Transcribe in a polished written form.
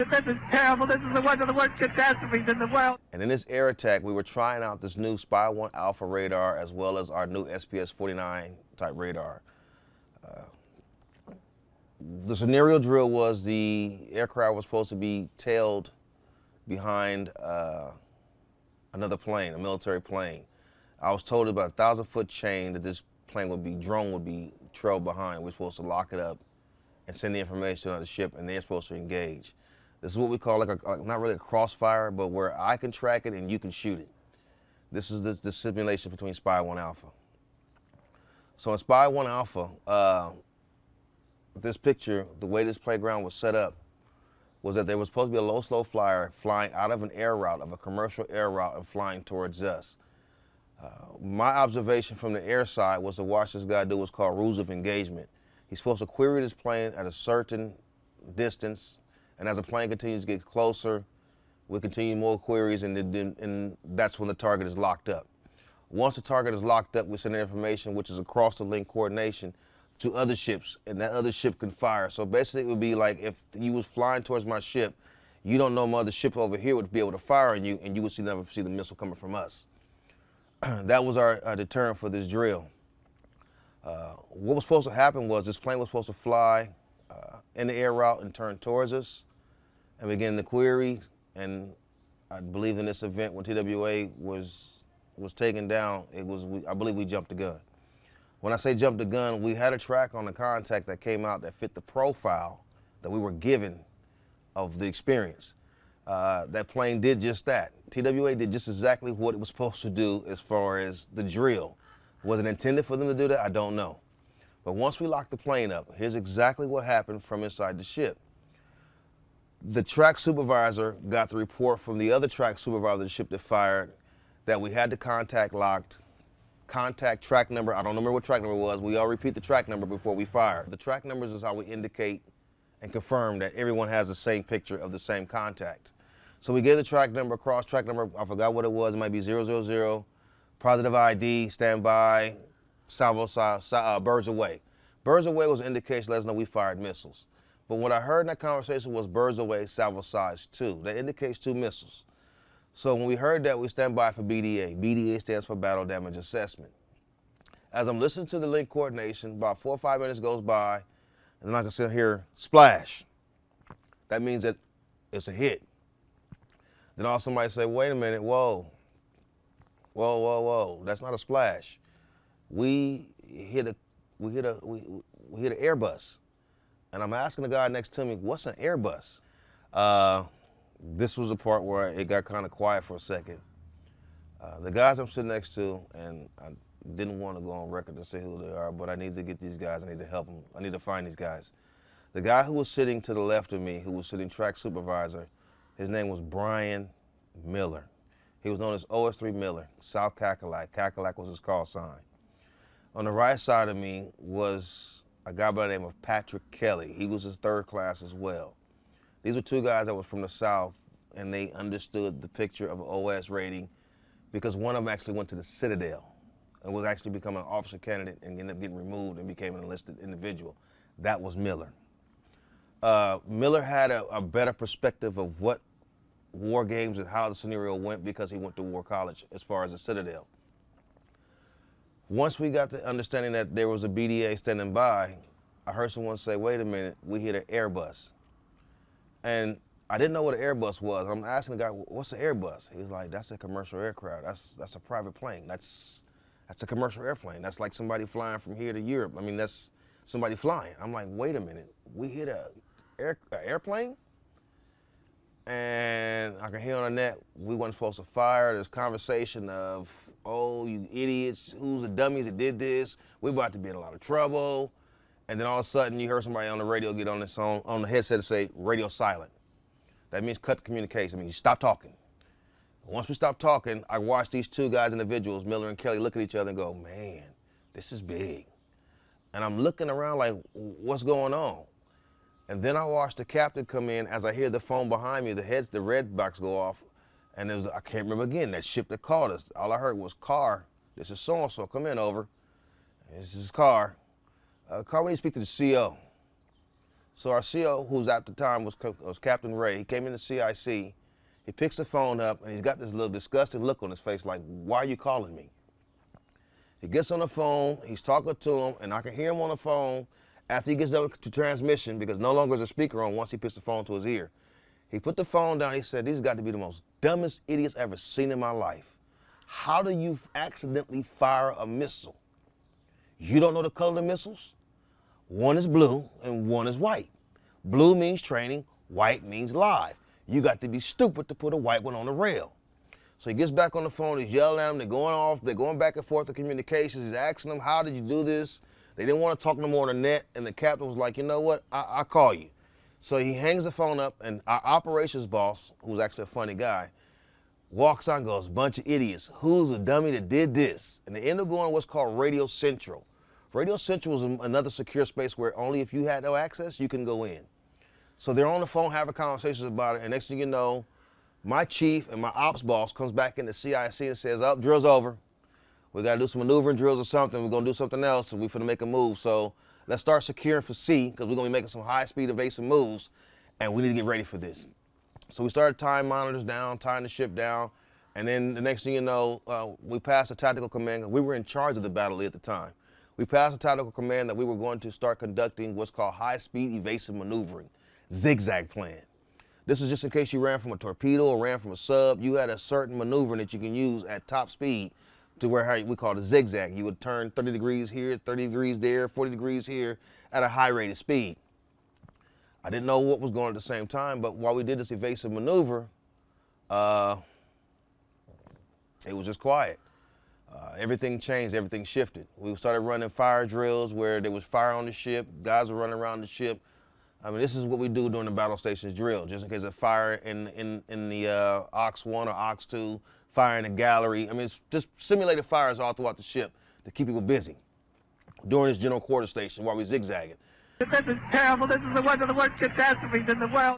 This is terrible. This is one of the worst catastrophes in the world. And in this air attack, we were trying out this new Spy 1 Alpha radar as well as our new SPS-49 type radar. The scenario drill was the aircraft was supposed to be tailed behind another plane, a military plane. I was told about a 1,000-foot chain that this drone would be trailed behind. We're supposed to lock it up and send the information on the ship, and they're supposed to engage. This is what we call like not really a crossfire, but where I can track it and you can shoot it. This is the simulation between Spy 1 Alpha. So in Spy 1 Alpha, this picture, the way this playground was set up, was that there was supposed to be a low, slow flyer flying out of an air route, of a commercial air route, and flying towards us. My observation from the air side was to watch this guy do what's called rules of engagement. He's supposed to query this plane at a certain distance, and as the plane continues to get closer, we continue more queries, and that's when the target is locked up. Once the target is locked up, we send information, which is across the link coordination, to other ships, and that other ship can fire. So basically it would be like if you was flying towards my ship, you don't know my other ship over here would be able to fire on you, and you would never see the missile coming from us. That was our deterrent for this drill. What was supposed to happen was this plane was supposed to fly in the air route and turn towards us and begin the query. And I believe in this event when TWA was taken down, I believe we jumped the gun. When I say jump the gun, we had a track on the contact that came out that fit the profile that we were given of the experience. That plane did just that. TWA did just exactly what it was supposed to do as far as the drill. Was it intended for them to do that? I don't know. But once we locked the plane up, here's exactly what happened from inside the ship. The track supervisor got the report from the other track supervisor of the ship that fired that we had the contact locked. Contact track number, I don't remember what track number it was. We all repeat the track number before we fire. The track numbers is how we indicate and confirm that everyone has the same picture of the same contact. So we gave the track number, cross track number, I forgot what it was, it might be 000, positive ID, standby, salvo size, birds away. Birds away was an indication to let us know we fired missiles. But what I heard in that conversation was birds away, salvo size 2. That indicates 2 missiles. So when we heard that, we stand by for BDA. BDA stands for Battle Damage Assessment. As I'm listening to the link coordination, about 4 or 5 minutes goes by, and then I can sit here, splash. That means that it's a hit. Then all somebody say, wait a minute, whoa. Whoa, whoa, whoa, that's not a splash. We hit an Airbus. And I'm asking the guy next to me, what's an Airbus? This was the part where it got kind of quiet for a second. The guys I'm sitting next to, and I didn't want to go on record to say who they are, but I need to get these guys, I need to help them, I need to find these guys. The guy who was sitting to the left of me, who was sitting track supervisor, his name was Brian Miller. He was known as OS3 Miller, South Cackalack. Cackalack was his call sign. On the right side of me was a guy by the name of Patrick Kelly. He was his 3rd class as well. These were 2 guys that were from the South, and they understood the picture of an OS rating because one of them actually went to the Citadel and was actually becoming an officer candidate and ended up getting removed and became an enlisted individual. That was Miller. Miller had a better perspective of what war games and how the scenario went because he went to war college as far as the Citadel. Once we got the understanding that there was a BDA standing by, I heard someone say, wait a minute, we hit an Airbus. And I didn't know what an Airbus was. I'm asking the guy, what's an Airbus? He's like, that's a commercial aircraft. That's a private plane. That's a commercial airplane. That's like somebody flying from here to Europe. I mean, that's somebody flying. I'm like, wait a minute, we hit an airplane? And I can hear on the net, we weren't supposed to fire. There's conversation of, oh, you idiots, who's the dummies that did this? We're about to be in a lot of trouble. And then all of a sudden, you heard somebody on the radio get on the headset and say, radio silent. That means cut the communication. I mean, you stop talking. Once we stopped talking, I watched these 2 guys, individuals, Miller and Kelly, look at each other and go, man, this is big. And I'm looking around like, what's going on? And then I watched the captain come in as I hear the phone behind me, the red box go off, and there was, I can't remember again, that ship that called us. All I heard was, Carr, this is so-and-so, come in, over. This is Carr. Carr, we need to speak to the CO. So our CO, who's at the time was Captain Ray, he came into CIC, he picks the phone up, and he's got this little disgusted look on his face like, why are you calling me? He gets on the phone, he's talking to him, and I can hear him on the phone after he gets done to transmission, because no longer is a speaker on once he puts the phone to his ear. He put the phone down, he said, these got to be the most dumbest idiots I've ever seen in my life. How do you accidentally fire a missile? You don't know the color of the missiles? One is blue and one is white. Blue means training, white means live. You got to be stupid to put a white one on the rail. So he gets back on the phone, he's yelling at them, they're going off, they're going back and forth to communications, he's asking them, how did you do this? They didn't want to talk no more on the net, and the captain was like, you know what, I'll call you. So he hangs the phone up, and our operations boss, who's actually a funny guy, walks on and goes, bunch of idiots, who's the dummy that did this? And they end up going to what's called Radio Central. Radio Central was another secure space where only if you had no access, you can go in. So they're on the phone having conversations about it, and next thing you know, my chief and my ops boss comes back into CIC and says, oh, drill's over. We got to do some maneuvering drills or something. We're going to do something else, and we're finna make a move. So let's start securing for C, because we're going to be making some high-speed evasive moves, and we need to get ready for this. So we started tying monitors down, tying the ship down, and then the next thing you know, we passed the tactical command. We were in charge of the battle at the time. We passed the tactical command that we were going to start conducting what's called high-speed evasive maneuvering, zigzag plan. This is just in case you ran from a torpedo or ran from a sub. You had a certain maneuver that you can use at top speed to where we call it a zigzag. You would turn 30 degrees here, 30 degrees there, 40 degrees here at a high rate of speed. I didn't know what was going on at the same time, but while we did this evasive maneuver, it was just quiet. Everything changed, everything shifted. We started running fire drills where there was fire on the ship, guys were running around the ship. I mean, this is what we do during the battle stations drill, just in case of fire in the Ox 1 or Ox 2, fire in the gallery. I mean, it's just simulated fires all throughout the ship to keep people busy during this general quarter station while we zigzagging. This is terrible. This is one of the worst catastrophes in the world.